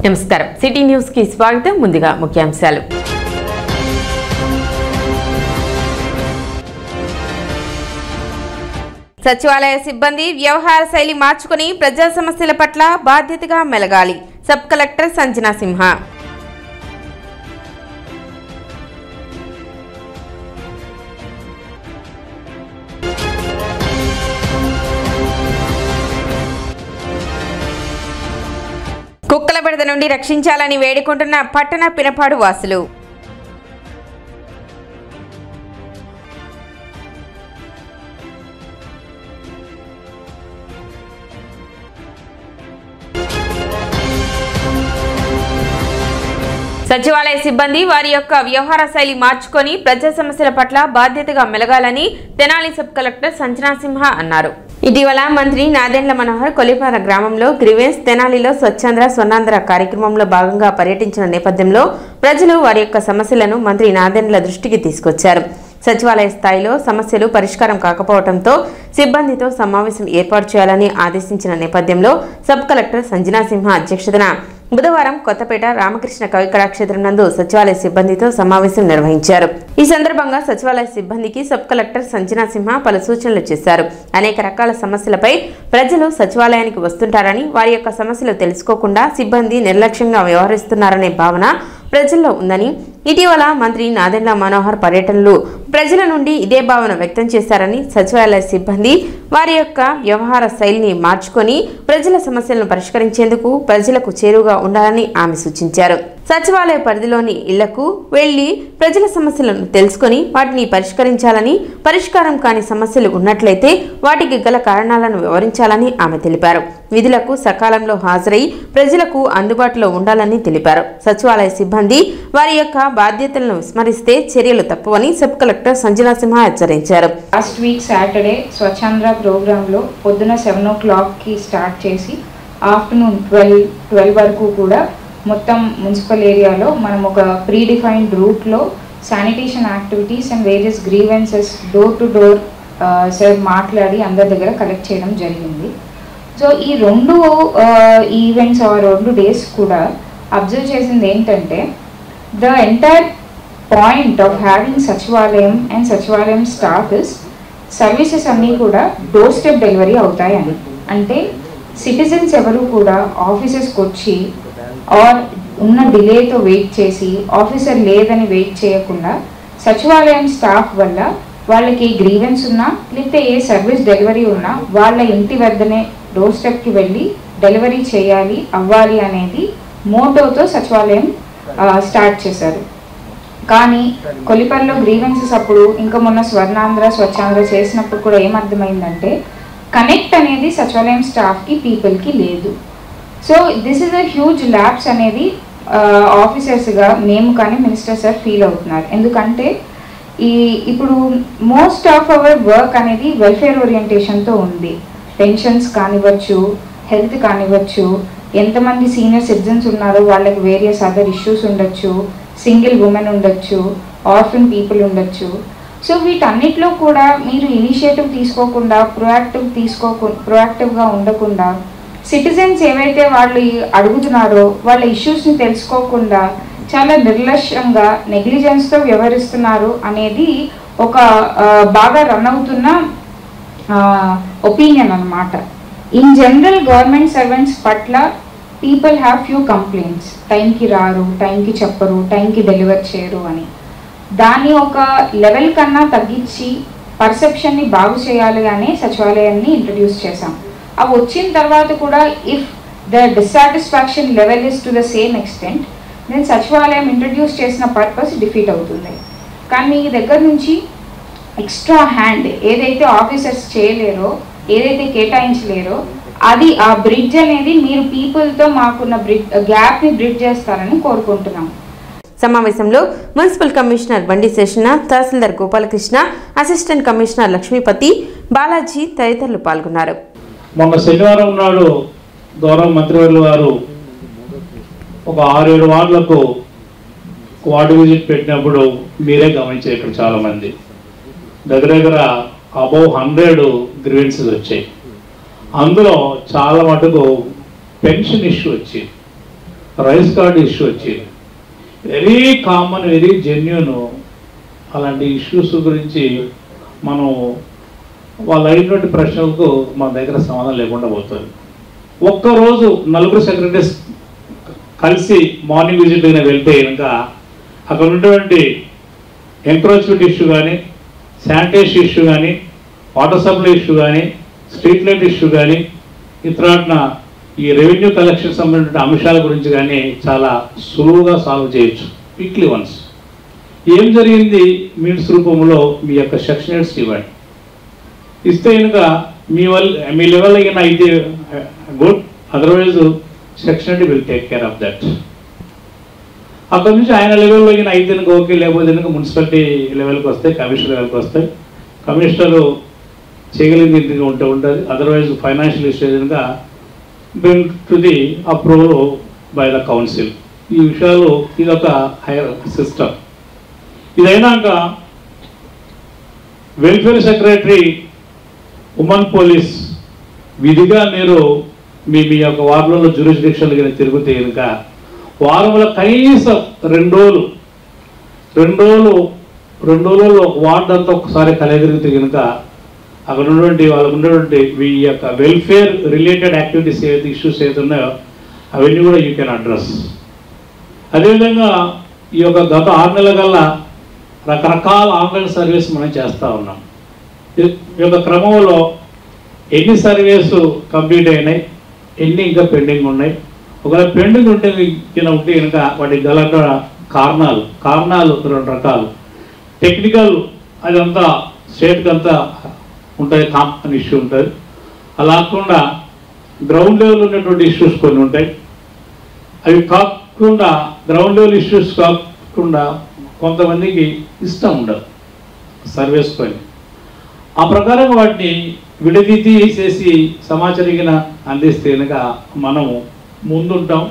నమస్కారం city news కి స్వాగతం. ముందుగా ముఖ్యాంశాలు. సచివాలయ సిబ్బంది వ్యవహార శైలి మార్చుకుని ప్రజా సమస్యల పట్ల బాధ్యతగా మెలగాలి. సబ్ కలెక్టర్ సంజనా సింహ. కుక్కల బెడద నుండి రక్షించాలని వేడుకుంటున్న పట్టణ పినపాడు వాసులు. సచివాలయ సిబ్బంది వారి యొక్క వ్యవహార శైలి మార్చుకొని ప్రజా సమస్యల పట్ల బాధ్యతగా మెలగాలని తెనాలి సబ్ కలెక్టర్ సంజనా సింహ అన్నారు. ఇటీవల మంత్రి నాదెండ్ల మనోహర్ కొలిపార గ్రామంలో గ్రీవెన్స్ తెనాలిలో స్వచ్ఛాంధ్ర స్వర్ణాంధ్ర కార్యక్రమంలో భాగంగా పర్యటించిన నేపథ్యంలో ప్రజలు వారి యొక్క సమస్యలను మంత్రి నాదెండ్ల దృష్టికి తీసుకొచ్చారు. సచివాలయ స్థాయిలో సమస్యలు పరిష్కారం కాకపోవడంతో సిబ్బందితో సమావేశం ఏర్పాటు చేయాలని ఆదేశించిన నేపథ్యంలో సబ్ కలెక్టర్ సంజనా సింహ అధ్యక్షతన బుధవారం కొత్తపేట రామకృష్ణ కవికళాక్షేత్రం నందు సచివాలయ సిబ్బందితో సమావేశం నిర్వహించారు. ఈ సందర్భంగా సచివాలయ సిబ్బందికి సబ్ కలెక్టర్ సంజనా సింహ పలు సూచనలు చేశారు. అనేక రకాల సమస్యలపై ప్రజలు సచివాలయానికి వస్తుంటారని, వారి యొక్క సమస్యలు తెలుసుకోకుండా సిబ్బంది నిర్లక్ష్యంగా వ్యవహరిస్తున్నారనే భావన ప్రజల్లో ఉందని, ఇటీవల మంత్రి నాదెండ్ల మనోహర్ పర్యటనలు ప్రజల నుండి ఇదే భావన వ్యక్తం చేశారని, సచివాలయ సిబ్బంది వారి యొక్క వ్యవహార శైలిని మార్చుకొని ప్రజల సమస్యలను పరిష్కరించేందుకు ప్రజలకు చేరువగా ఉండాలని ఆమె సూచించారు. సచివాలయ పరిధిలోని ఇళ్లకు వెళ్లి ప్రజల సమస్యలను తెలుసుకొని వాటిని పరిష్కరించాలని, పరిష్కారం కాని సమస్యలు ఉన్నట్లయితే వాటికి గల కారణాలను వివరించాలని ఆమె తెలిపారు. విధులకు సకాలంలో హాజరై ప్రజలకు అందుబాటులో ఉండాలని తెలిపారు. సచివాలయ సిబ్బంది వారి యొక్క బాధ్యతలను విస్మరిస్తే చర్యలు తప్పవని సబ్ కలెక్టర్ సంజనా సింహ హెచ్చరించారు. లాస్ట్ వీక్ సాటర్డే స్వచ్ఛాంధ్ర ప్రోగ్రాంలో పొద్దున 7 o'clock స్టార్ట్ చేసి ఆఫ్టర్నూన్ 12 వరకు కూడా మొత్తం మున్సిపల్ ఏరియాలో మనం ఒక ప్రీడిఫైన్డ్ రూట్లో sanitation activities and various grievances door to door sir మాట్లాడి అందరి దగ్గర కలెక్ట్ చేయడం జరిగింది. సో ఈ 2 ఈవెంట్స్ 2 డేస్ కూడా అబ్జర్వ్ చేసింది ఏంటంటే, the entire point of having సచివాలయం అండ్ సచివాలయం స్టాఫ్ ఇస్ సర్వీసెస్ అన్నీ కూడా డోర్ స్టెప్ డెలివరీ అవుతాయని. అంటే సిటిజన్స్ ఎవరు కూడా ఆఫీసెస్కి వచ్చి ఆర్ ఉన్న డిలేతో వెయిట్ చేసి ఆఫీసర్ లేదని వెయిట్ చేయకుండా సచివాలయం స్టాఫ్ వల్ల వాళ్ళకి గ్రీవెన్స్ ఉన్నా లేకపోతే ఏ సర్వీస్ డెలివరీ ఉన్నా వాళ్ళ ఇంటి వద్దనే డోర్ స్టెప్కి వెళ్ళి డెలివరీ చేయాలి అవ్వాలి అనేది మోటోతో సచివాలయం స్టార్ట్ చేశారు. కానీ కొలిపర్లో గ్రీవెన్సెస్ అప్పుడు ఇంకా మొన్న స్వర్ణాంధ్ర స్వచ్ఛాంధ్ర చేసినప్పుడు కూడా ఏమర్థమైందంటే, కనెక్ట్ అనేది సచివాలయం స్టాఫ్కి పీపుల్కి లేదు. So this is a huge lapse అనేది ఆఫీసర్స్గా మేము కానీ మినిస్టర్ సార్ ఫీల్ అవుతున్నారు. ఎందుకంటే ఇప్పుడు మోస్ట్ ఆఫ్ అవర్ వర్క్ అనేది వెల్ఫేర్ ఓరియంటేషన్తో ఉంది. పెన్షన్స్ కానివ్వచ్చు, హెల్త్ కానివ్వచ్చు, ఎంతమంది సీనియర్ సిటిజన్స్ ఉన్నారో వాళ్ళకి వేరియస్ అదర్ ఇష్యూస్ ఉండొచ్చు, సింగిల్ ఉమెన్ ఉండొచ్చు, ఆర్ఫన్ పీపుల్ ఉండొచ్చు. సో వీటన్నిటిలో కూడా మీరు ఇనిషియేటివ్ తీసుకోకుండా ప్రొయాక్టివ్గా ఉండకుండా సిటిజన్స్ ఏవైతే వాళ్ళు అడుగుతున్నారో వాళ్ళ ఇష్యూస్ని తెలుసుకోకుండా చాలా నిర్లక్ష్యంగా నెగ్లిజెన్స్తో వ్యవహరిస్తున్నారు అనేది ఒక బాగా రన్ అవుతున్న ఒపీనియన్ అన్నమాట. ఇన్ జనరల్ గవర్నమెంట్ సర్వెంట్స్ పట్ల పీపుల్ హ్యావ్ ఫ్యూ కంప్లైంట్స్. టైంకి రారు, టైంకి చెప్పరు, టైంకి డెలివర్ చేయరు అని. దాన్ని ఒక లెవెల్ కన్నా తగ్గించి పర్సెప్షన్ని బాగు చేయాలి అనే సచివాలయాన్ని ఇంట్రడ్యూస్ చేశాం. అవి వచ్చిన తర్వాత కూడా if the dissatisfaction level is to the same extent, నేను సచివాలయం ఇంట్రడ్యూస్ చేసిన పర్పస్ డిఫీట్ అవుతుంది. కానీ మీ దగ్గర నుంచి ఎక్స్ట్రా హ్యాండ్ ఏదైతే ఆఫీసర్స్ చేయలేరో, ఏదైతే కేటాయించలేరో అది ఆ బ్రిడ్జ్ అనేది మీరు పీపుల్తో మాకున్న గ్యాప్ని బ్రిడ్జ్ చేస్తారని కోరుకుంటున్నాం. సమావేశంలో మున్సిపల్ కమిషనర్ బండి శేషన్న, తహసీల్దార్ గోపాలకృష్ణ, అసిస్టెంట్ కమిషనర్ లక్ష్మీపతి, బాలాజీ తదితరులు పాల్గొన్నారు. మొన్న శనివారం నాడు గౌరవ మంత్రివర్యులు గారు ఒక 6-7 వార్డులకు వార్డు విజిట్ పెట్టినప్పుడు మీరే గమనించారు. ఇక్కడ చాలామంది దగ్గర అబౌవ్ 100 గ్రీవెన్సెస్ వచ్చాయి. అందులో చాలా మటుకు పెన్షన్ ఇష్యూ వచ్చింది. రైస్ కార్డు ఇష్యూ వచ్చింది. Very common, very genuine. అలాంటి ఇష్యూస్ గురించి మనం వాళ్ళు అయినటువంటి ప్రశ్నలకు మన దగ్గర సమాధానం లేకుండా పోతుంది. ఒక్కరోజు 4 సెక్రటరీస్ కలిసి మార్నింగ్ విజిట్ అయినా వెళ్తే కనుక అక్కడ ఉన్నటువంటి ఎంక్రోచ్మెంట్ ఇష్యూ కానీ, శానిటేషన్ ఇష్యూ కానీ, వాటర్ సప్లై ఇష్యూ కానీ, స్ట్రీట్ లైట్ ఇష్యూ కానీ, ఇతరాట్న ఈ రెవెన్యూ కలెక్షన్ సంబంధించిన అంశాల గురించి కానీ చాలా సులువుగా సాల్వ్ చేయొచ్చు వీక్లీ వన్స్. ఏం జరిగింది మినిట్స్ రూపంలో మీ యొక్క సెక్షన్ హెడ్స్ ఇవ్వండి. ఇస్తే కనుక మీ లెవెల్ అయినా అయితే good, otherwise section head will take care of that. అక్కడ నుంచి ఆయన లెవెల్లో అయినా అయితే కనుక ఓకే, లేకపోతే కనుక మున్సిపాలిటీ లెవెల్కి వస్తాయి, కమిషనర్ లెవెల్కి వస్తాయి. కమిషనర్ చేయగలిగింది ఇంటికి ఉంటుంది. అదర్వైజ్ ఫైనాన్షియల్ ఇష్యూస్ కనుక bring to the approval by the council. ఈ విషయాలు ఇదొక హైయర్ సిస్టమ్. ఇదైనాక వెల్ఫేర్ సెక్రటరీ, ఉమెన్ పోలీస్ విధిగా మీరు మీ యొక్క వార్డులలో జ్యూరిస్డిక్షన్లు కనుక తిరుగుతే కనుక వారంలో కనీసం 2 రోజులలో వార్డు అంతా ఒకసారి కలిగిరిగితే కనుక అక్కడ ఉన్నటువంటి వాళ్ళకు ఉన్నటువంటి ఈ యొక్క వెల్ఫేర్ రిలేటెడ్ యాక్టివిటీస్ ఏదైతే ఇష్యూస్ ఏదైతే ఉన్నాయో అవన్నీ కూడా యూ కెన్ అడ్రస్. అదేవిధంగా ఈ యొక్క గత 6 నెలల కల్లా రకరకాల ఆన్లైన్ సర్వీస్ మనం చేస్తూ ఉన్నాం. ఈ యొక్క క్రమంలో ఎన్ని సర్వీసు కంప్లీట్ అయినాయి, ఎన్ని ఇంకా పెండింగ్ ఉన్నాయి, ఒకవేళ పెండింగ్ ఉంటే కనుక వాటికి గల కారణాలు 2 రకాలు. టెక్నికల్, అదంతా స్టేట్కి అంతా ఉంటుంది, కాంపన్ ఇష్యూ ఉంటుంది. అలా కాకుండా గ్రౌండ్ లెవెల్ ఉన్నటువంటి ఇష్యూస్ కొన్ని ఉంటాయి. అవి కాకుండా గ్రౌండ్ లెవెల్ ఇష్యూస్ కాకుండా కొంతమందికి ఇష్టం ఉండదు సర్వీస్ పని. ఆ ప్రకారం వాటిని విడదీసి సమాచారం అందిస్తే కనుక మనము ముందుంటాం.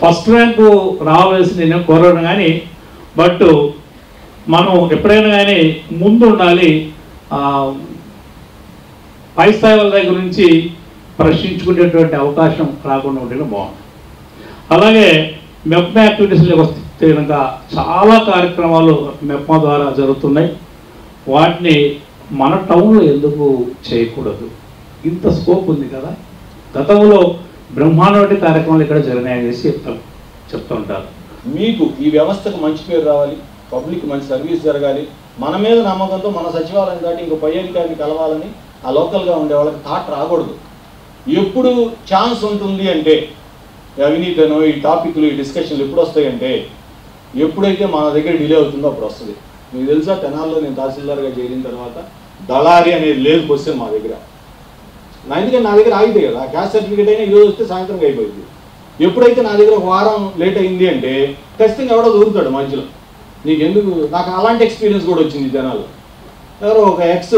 ఫస్ట్ ర్యాంకు రావాల్సింది నేను కోరను కానీ, బట్ మనం ఎప్పుడైనా కానీ ముందు ఉండాలి. పై స్థాయి వాళ్ళ దగ్గర నుంచి ప్రశ్నించుకునేటువంటి అవకాశం రాకుండా ఉంటేనే బాగుంటుంది. అలాగే మెప్మా యాక్టివిటీస్లోకి వస్తే కనుక చాలా కార్యక్రమాలు మెప్మా ద్వారా జరుగుతున్నాయి. వాటిని మన టౌన్లో ఎందుకు చేయకూడదు? ఇంత స్కోప్ ఉంది కదా. గతంలో బ్రహ్మాండమైన కార్యక్రమాలు ఇక్కడ జరిగినాయనేసి చెప్తూ ఉంటారు. మీకు ఈ వ్యవస్థకు మంచి పేరు రావాలి, పబ్లిక్ మంచి సర్వీస్ జరగాలి, మన మీద నమ్మకంతో మన సచివాలయం దాటి ఇంకో పై అధికారిని కలవాలని ఆ లోకల్గా ఉండే వాళ్ళకి థాట్ రాకూడదు. ఎప్పుడు ఛాన్స్ ఉంటుంది అంటే అవినీతినో ఈ టాపిక్లు, ఈ డిస్కషన్లు ఎప్పుడు వస్తాయంటే ఎప్పుడైతే మన దగ్గర డిలే అవుతుందో అప్పుడు వస్తుంది. మీకు తెలుసా, తెనాల్లో నేను తహసీల్దార్గా చేరిన తర్వాత దళారి అనేది లేదు క్వశ్చన్ మా దగ్గర. ఎందుకంటే నా దగ్గర ఆగితే కదా, క్యాస్ట్ సర్టిఫికేట్ అయినా ఈరోజు వస్తే సాయంత్రం అయిపోయింది. ఎప్పుడైతే నా దగ్గర 1 వారం లేట్ అయింది అంటే ఖచ్చితంగా ఎవడో దొరుకుతాడు మధ్యలో. నీకెందుకు? నాకు అలాంటి ఎక్స్పీరియన్స్ కూడా వచ్చింది జనాలు. ఎవరో ఒక ఎక్స్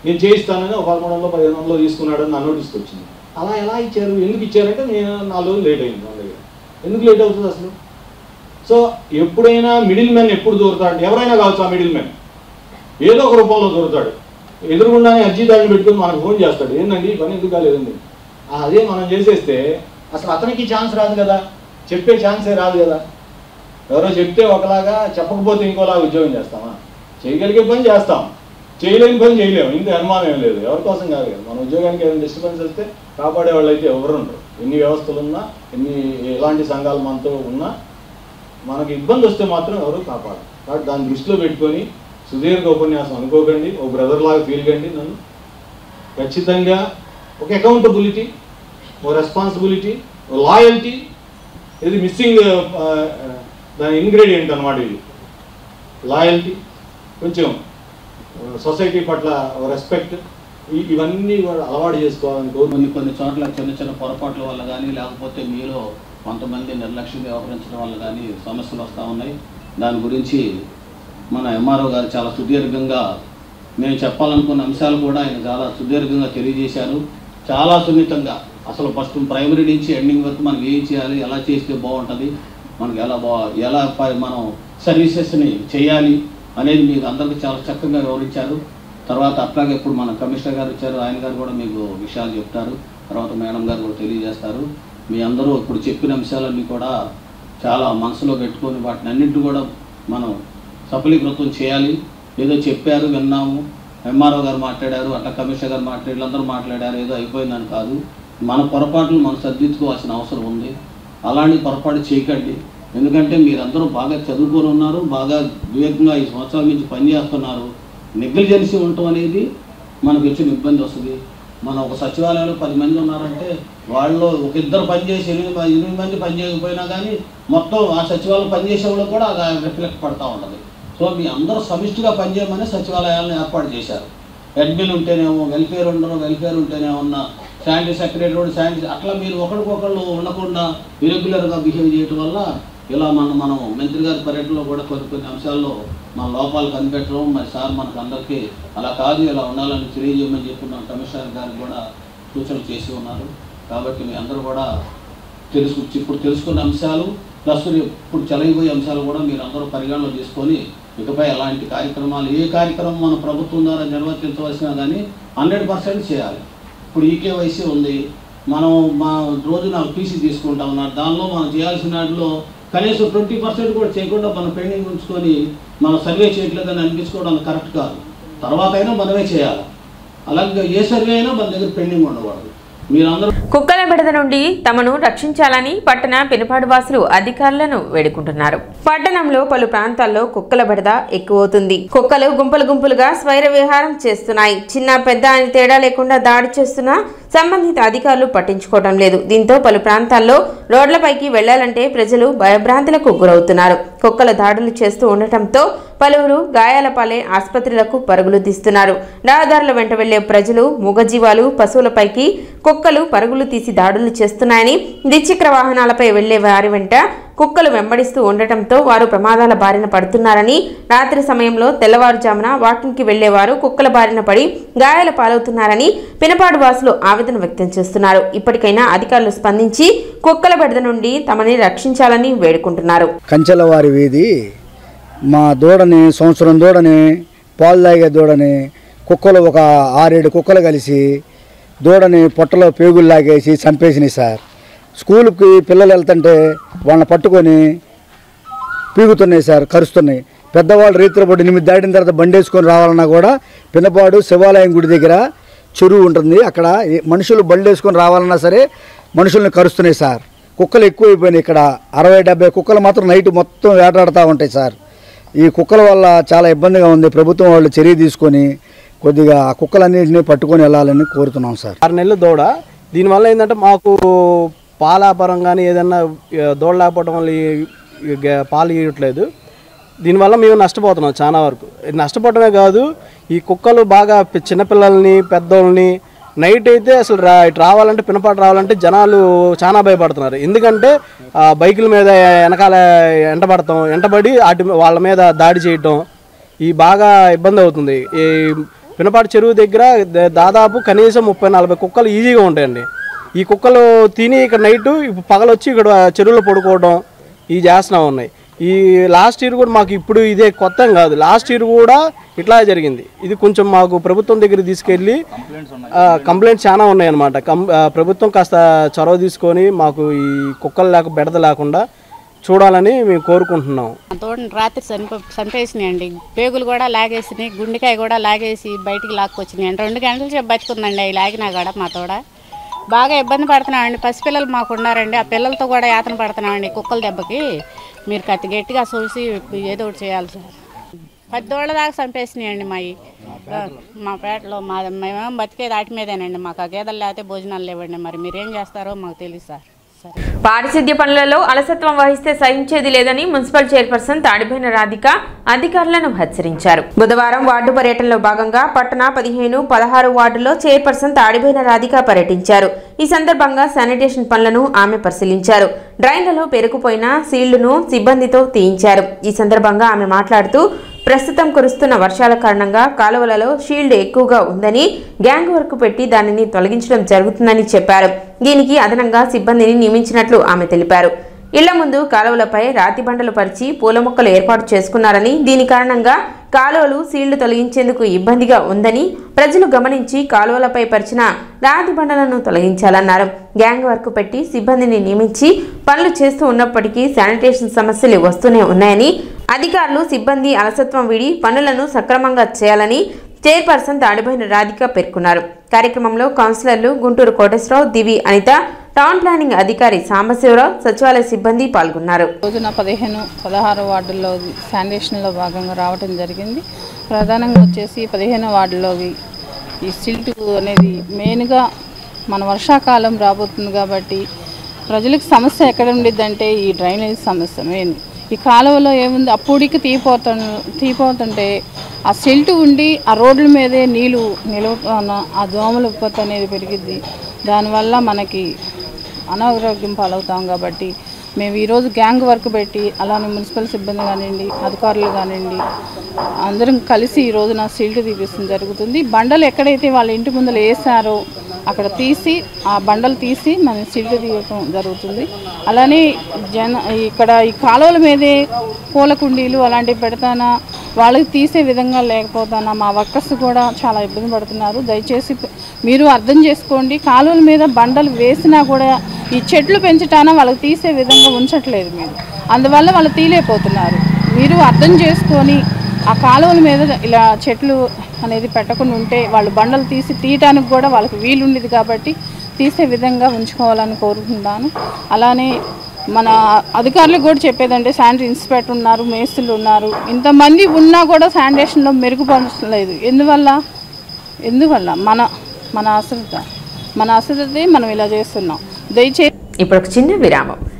నేను చేయిస్తానని 1300-1500 తీసుకున్నాడని నా నోటీస్కి వచ్చింది. అలా ఎలా ఇచ్చారు, ఎందుకు ఇచ్చారంటే నేను 4 రోజులు లేట్ అయింది. నా దగ్గర ఎందుకు లేట్ అవుతుంది అసలు? సో ఎప్పుడైనా మిడిల్ మ్యాన్ ఎప్పుడు దొరుకుతాడు? ఎవరైనా కావచ్చు, ఆ మిడిల్ మ్యాన్ ఏదో ఒక రూపంలో దొరుకుతాడు. ఎదురుగుండానే అర్జీదారుని పెట్టుకుని మనకు ఫోన్ చేస్తాడు, ఏంటండి ఈ పని ఎందుకు కాలేదండి. అదే మనం చేసేస్తే అసలు అతనికి ఛాన్స్ రాదు కదా, చెప్పే ఛాన్సే రాదు కదా. ఎవరో చెప్తే ఒకలాగా, చెప్పకపోతే ఇంకోలాగా ఉద్యోగం చేస్తామా? చేయగలిగే పని చేస్తాం, చేయలేని పని చేయలేము. ఇంత అనుమానం ఏం లేదు, ఎవరి కోసం కాదు కదా. మన ఉద్యోగానికి ఏమైనా డిస్టర్బెన్స్ వస్తే కాపాడే వాళ్ళు అయితే ఎవరు ఉండరు. ఎన్ని వ్యవస్థలు ఉన్నా, ఎలాంటి సంఘాలు మనతో ఉన్నా మనకి ఇబ్బంది వస్తే మాత్రం ఎవరు కాపాడరు. కాబట్టి దాన్ని దృష్టిలో పెట్టుకొని సుదీర్ఘ ఉపన్యాసం అనుకోకండి, ఓ బ్రదర్ లాగా ఫీల్ కండి. నన్ను ఖచ్చితంగా ఒక అకౌంటబిలిటీ, ఓ రెస్పాన్సిబిలిటీ, ఓ లాయల్టీ, ఇది మిస్సింగ్ దాని ఇంగ్రీడియంట్ అనమాట. ఇది లాయల్టీ, కొంచెం సొసైటీ పట్ల రెస్పెక్ట్, ఇవన్నీ కూడా అలవాటు చేసుకోవాలని కొన్ని చోట్ల చిన్న పొరపాట్ల వల్ల కానీ, లేకపోతే మీలో కొంతమంది నిర్లక్ష్యంగా వ్యవహరించడం వల్ల కానీ సమస్యలు వస్తూ ఉన్నాయి. దాని గురించి మన ఎంఆర్ఓ గారు చాలా సుదీర్ఘంగా నేను చెప్పాలనుకున్న అంశాలు కూడా ఆయన చాలా సుదీర్ఘంగా తెలియజేశారు. చాలా సున్నితంగా, అసలు ఫస్ట్ ప్రైమరీ నుంచి ఎండింగ్ వరకు మనం ఏం చేయాలి, ఎలా చేస్తే బాగుంటుంది, మనకి ఎలా మనం సర్వీసెస్ని చేయాలి అనేది మీకు అందరికీ చాలా చక్కగా వివరించారు. తర్వాత అట్లాగే ఇప్పుడు మన కమిషనర్ గారు వచ్చారు, ఆయన గారు కూడా మీకు విషయాలు చెప్తారు. తర్వాత మేడం గారు కూడా తెలియజేస్తారు. మీ అందరూ ఇప్పుడు చెప్పిన అంశాలన్నీ కూడా చాలా మనసులో పెట్టుకొని వాటిని అన్నింటినీ కూడా మనం సఫలీకృతం చేయాలి. ఏదో చెప్పారు, విన్నాము, ఎంఆర్ఓ గారు మాట్లాడారు, అట్లా కమిషనర్ గారు మాట్లాడారు, వీళ్ళందరూ మాట్లాడారు, ఏదో అయిపోయిందని కాదు. మన పొరపాట్లు మనం సర్దిద్దుకోవాల్సిన అవసరం ఉంది. అలాంటి పొరపాటు చేయకండి. ఎందుకంటే మీరందరూ బాగా చదువుకొని ఉన్నారు, బాగా వివేకంగా ఈ సంవత్సరాల నుంచి పనిచేస్తున్నారు. నెగ్లిజెన్సీ ఉండటం అనేది మనకు వచ్చిన ఇబ్బంది వస్తుంది. మనం ఒక సచివాలయంలో 10 మంది ఉన్నారంటే వాళ్ళు ఒక ఇద్దరు పనిచేసి 8 మంది పని చేయకపోయినా కానీ మొత్తం ఆ సచివాలయం పనిచేసే వాళ్ళకి కూడా అది రిఫ్లెక్ట్ పడుతూ ఉంటుంది. సో మీ అందరూ సమిష్టిగా పనిచేయమని సచివాలయాలను ఏర్పాటు చేశారు. అడ్మిన్ ఉంటేనేమో వెల్ఫేర్ ఉండరు, వెల్ఫేర్ ఉంటేనేమో ఉన్న శానిటరీ సెక్రటరీ శానిటరీ అట్లా మీరు ఒకరికొకళ్ళు ఉండకుండా ఇరెగ్యులర్గా బిహేవ్ చేయడం వల్ల ఇలా మనం మంత్రి గారి పర్యటనలో కూడా కొన్ని అంశాల్లో మన లోపాలు కనిపెట్టడం, మరి సార్ మనకు అందరికీ అలా కాదు ఇలా ఉండాలని తెలియజేయమని చెప్పుకున్న కమిషనర్ గారికి కూడా సూచనలు చేసి ఉన్నారు. కాబట్టి మీ అందరూ కూడా ఇప్పుడు తెలుసుకున్న అంశాలు ప్లస్ ఇప్పుడు చెలగిపోయే అంశాలు కూడా మీరు అందరూ పరిగణలో తీసుకొని ఇకపై అలాంటి కార్యక్రమాలు ఏ కార్యక్రమం మన ప్రభుత్వం ద్వారా నిర్వర్తించవలసినా కానీ 100% చేయాలి. ఇప్పుడు ఈకేవైసీ ఉంది, మనం రోజు నాకు టీసీ తీసుకుంటా ఉన్నారు, దానిలో మనం చేయాల్సిన వాటిలో కనీసం 20% కూడా చేయకుండా మనం పెండింగ్ ఉంచుకొని మనం సర్వే చేయట్లేదని అనిపించుకోవడం కరెక్ట్ కాదు. తర్వాత అయినా మనమే చేయాలి. అలాగే ఏ సర్వే అయినా మన దగ్గర పెండింగ్ ఉండకూడదు. కుక్కల బెడద నుండి తమను రక్షించాలని పట్టణ పెనుపాడు వాసులు అధికారులను వేడుకుంటున్నారు. పట్టణంలో పలు ప్రాంతాల్లో కుక్కల బెడద ఎక్కువవుతుంది. కుక్కలు గుంపులుగా స్వైర విహారం చేస్తున్నాయి. చిన్న పెద్ద అని తేడా లేకుండా దాడి చేస్తున్నా సంబంధిత అధికారులు పట్టించుకోవడం లేదు. దీంతో పలు ప్రాంతాల్లో రోడ్లపైకి వెళ్లాలంటే ప్రజలు భయభ్రాంతులకు గురవుతున్నారు. కుక్కల దాడులు చేస్తూ ఉండటంతో పలువురు గాయాల పాలై ఆసుపత్రులకు పరుగులు తీస్తున్నారు. రహదారుల వెంట వెళ్లే ప్రజలు, మూగజీవాలు, పశువులపైకి కుక్కలు పరుగులు తీసి దాడులు చేస్తున్నాయని, ద్విచక్ర వాహనాలపై వెళ్లే వారి వెంట కుక్కలు వెంబడిస్తూ ఉండటంతో వారు ప్రమాదాల బారిన పడుతున్నారని, రాత్రి సమయంలో తెల్లవారుజామున వాకింగ్కి వెళ్లేవారు కుక్కల బారిన పడి గాయాల పాలవుతున్నారని పెనుపాడు వాసులు ఆవేదన వ్యక్తం చేస్తున్నారు. ఇప్పటికైనా అధికారులు స్పందించి కుక్కల బెడద నుండి తమని రక్షించాలని వేడుకుంటున్నారు. కంచెలవారి వీధి మా దూడని, సంవత్సరం దూడని, పాలు తాగే దూడని కుక్కలు ఒక 6-7 కుక్కలు కలిసి దూడని పొట్టలో పేగులు లాగేసి చంపేసినాయి సార్. స్కూల్కి పిల్లలు వెళ్తుంటే వాళ్ళని పట్టుకొని పీగుతున్నాయి సార్, కరుస్తున్నాయి. పెద్దవాళ్ళు రీతిలో పడి 8 దాటిన తర్వాత బండి వేసుకొని రావాలన్నా కూడా పెనుపాడు శివాలయం గుడి దగ్గర చెరువు ఉంటుంది, అక్కడ మనుషులు బండి వేసుకొని రావాలన్నా సరే మనుషుల్ని కరుస్తున్నాయి సార్. కుక్కలు ఎక్కువైపోయినాయి. ఇక్కడ 60-70 కుక్కలు మాత్రం నైట్ మొత్తం వేటాడుతూ ఉంటాయి సార్. ఈ కుక్కల వల్ల చాలా ఇబ్బందిగా ఉంది. ప్రభుత్వం వాళ్ళు చర్య తీసుకొని కొద్దిగా ఆ కుక్కలన్నింటినీ పట్టుకొని వెళ్ళాలని కోరుతున్నాం సార్. 6 నెలలు దూడ. దీనివల్ల ఏంటంటే మాకు పాలాపరం కానీ ఏదన్నా దూడ లేకపోవడం వల్ల పాలు ఇవ్వట్లేదు. దీనివల్ల మేము నష్టపోతున్నాం చాలా వరకు. నష్టపోవడమే కాదు, ఈ కుక్కలు బాగా చిన్నపిల్లల్ని, పెద్దోళ్ళని నైట్ అయితే అసలు రావాలంటే పెనుపాటు రావాలంటే జనాలు చాలా భయపడుతున్నారు. ఎందుకంటే బైకుల మీద వెనకాల ఎంటబడి వాళ్ళ మీద దాడి చేయటం ఈ బాగా ఇబ్బంది అవుతుంది. ఈ పెనుపాటు చెరువు దగ్గర దాదాపు కనీసం 30-40 కుక్కలు ఈజీగా ఉంటాయండి. ఈ కుక్కలు తిని ఇక్కడ నైటు పగలొచ్చి ఇక్కడ చెరువులో పడుకోవడం ఇవి చేస్తూ ఉన్నాయి. ఈ లాస్ట్ ఇయర్ కూడా మాకు ఇప్పుడు ఇదే కొత్త కాదు, లాస్ట్ ఇయర్ కూడా ఇట్లా జరిగింది. ఇది కొంచెం మాకు ప్రభుత్వం దగ్గర తీసుకెళ్ళి కంప్లైంట్స్ చాలా ఉన్నాయన్నమాట. ప్రభుత్వం కాస్త చొరవ తీసుకొని మాకు ఈ కుక్కలు బెడద లేకుండా చూడాలని మేము కోరుకుంటున్నాం. తోటని రాత్రి చంపేసినాయండి, పేగులు కూడా లాగేసినాయి, గుండెకాయ కూడా లాగేసి బయటికి లాక్కొచ్చినాయండి. 2 గంటల సేపు బతుకుందండి అవి లాగినా కూడా. మా తోడ బాగా ఇబ్బంది పడుతున్నామండి. పసిపిల్లలు మాకు ఉన్నారండి, ఆ పిల్లలతో కూడా యాతన పడుతున్నామండి కుక్కల దెబ్బకి. మీరు కత్తి గట్టిగా చూసి ఏదో ఒకటి చేయాలి సార్. 10 దోళ్ళ దాకా చంపేసినాయండి మా పేటలో. మేమేమో బతికేది వాటి మీదేనండి. మాకు ఆ గేదెలు లేకపోతే భోజనాలు లేవండి. మరి మీరేం చేస్తారో మాకు తెలియదు సార్. పారిశుద్ధ్య పనులలో అలసత్వం వహిస్తే సహించేది లేదని మున్సిపల్ చైర్పర్సన్ తాడిబోయిన రాధిక అధికారులను హెచ్చరించారు. బుధవారం వార్డు పర్యటనలో భాగంగా పట్టణ 15, 16 వార్డుల్లో చైర్పర్సన్ తాడిబోయిన రాధిక పర్యటించారు. ఈ సందర్భంగా శానిటేషన్ పనులను ఆమె పరిశీలించారు. డ్రైన్లలో పేరుకుపోయిన సీళ్లను సిబ్బందితో తీయించారు. ఈ సందర్భంగా ఆమె మాట్లాడుతూ ప్రస్తుతం కురుస్తున్న వర్షాల కారణంగా కాలువలలో షీల్డ్ ఎక్కువగా ఉందని గ్యాంగ్ వర్క్ పెట్టి దానిని తొలగించడం జరుగుతుందని చెప్పారు. దీనికి అదనంగా సిబ్బందిని నియమించినట్లు ఆమె తెలిపారు. ఇళ్ల ముందు కాలువలపై రాతి బండలు పరిచి పూల మొక్కలు ఏర్పాటు చేసుకున్నారని దీని కారణంగా కాలువలు సీళ్లు తొలగించేందుకు ఇబ్బందిగా ఉందని ప్రజలు గమనించి కాలువలపై పరిచిన రాతి బండలను తొలగించాలన్నారు. గ్యాంగ్ వర్క్ పెట్టి సిబ్బందిని నియమించి పనులు చేస్తూ ఉన్నప్పటికీ శానిటేషన్ సమస్యలు వస్తూనే ఉన్నాయని అధికారులు సిబ్బంది అలసత్వం వీడి పనులను సక్రమంగా చేయాలని చైర్పర్సన్ తాడిబోయిన రాధిక పేర్కొన్నారు. కార్యక్రమంలో కౌన్సిలర్లు గుంటూరు కోటేశ్వరరావు, దివి అనిత, టౌన్ ప్లానింగ్ అధికారి సాంబశివరావు, సచివాలయ సిబ్బంది పాల్గొన్నారు. రోజున 15-16 వార్డుల్లో శానిటేషన్లో భాగంగా రావడం జరిగింది. ప్రధానంగా వచ్చేసి 15 వార్డులో ఈ సిల్ట్ అనేది మెయిన్గా మన వర్షాకాలం రాబోతుంది కాబట్టి ప్రజలకు సమస్య ఎక్కడ ఉండిద్దంటే ఈ డ్రైనేజ్ సమస్య మెయిన్. ఈ కాలువలో ఏముంది అప్పుడికి తీపోతుంటే ఆ సిల్ట్ ఉండి ఆ రోడ్ల మీదే నీళ్ళు నిలవన ఆ దోమల ఉత్పత్తి అనేది పెరిగిద్ది. దానివల్ల మనకి అనారోగ్యం పాలవుతాం. కాబట్టి మేము ఈరోజు గ్యాంగ్ వర్క్ పెట్టి అలానే మున్సిపల్ సిబ్బంది కానివ్వండి, అధికారులు కానివ్వండి అందరం కలిసి ఈ రోజున సిల్ట్ తీపిస్తడం జరుగుతుంది. బండలు ఎక్కడైతే వాళ్ళ ఇంటి ముందర వేసారో అక్కడ తీసి ఆ బండలు తీసి మనం సిల్ట్ తీయటం జరుగుతుంది. అలానే ఇక్కడ ఈ కాలువల మీదే పూల కుండీలు అలాంటివి పెడతానా వాళ్ళకి తీసే విధంగా లేకపోతానా మా వర్కర్స్ కూడా చాలా ఇబ్బంది పడుతున్నారు. దయచేసి మీరు అర్థం చేసుకోండి. కాలువల మీద బండలు వేసినా కూడా ఈ చెట్లు పెంచటాన వాళ్ళకి తీసే విధంగా ఉంచట్లేదు మీరు, అందువల్ల వాళ్ళు తీలేకపోతున్నారు. మీరు అర్థం చేసుకొని ఆ కాలువల మీద ఇలా చెట్లు అనేది పెట్టకుండా ఉంటే వాళ్ళు బండలు తీయటానికి కూడా వాళ్ళకి వీలుండేది కాబట్టి తీసే విధంగా ఉంచుకోవాలని కోరుకుంటున్నాను. అలానే మన అధికారులకు కూడా చెప్పేదంటే శానిటరీ ఇన్స్పెక్టర్ ఉన్నారు, మేస్త్రులు ఉన్నారు, ఇంతమంది ఉన్నా కూడా శానిటేషన్లో మెరుగుపరచలేదు. ఎందువల్ల మన అశ్రద్ధే మనం ఇలా చేస్తున్నాం. దయచేసి ఇప్పుడు ఒక చిన్న విరామం.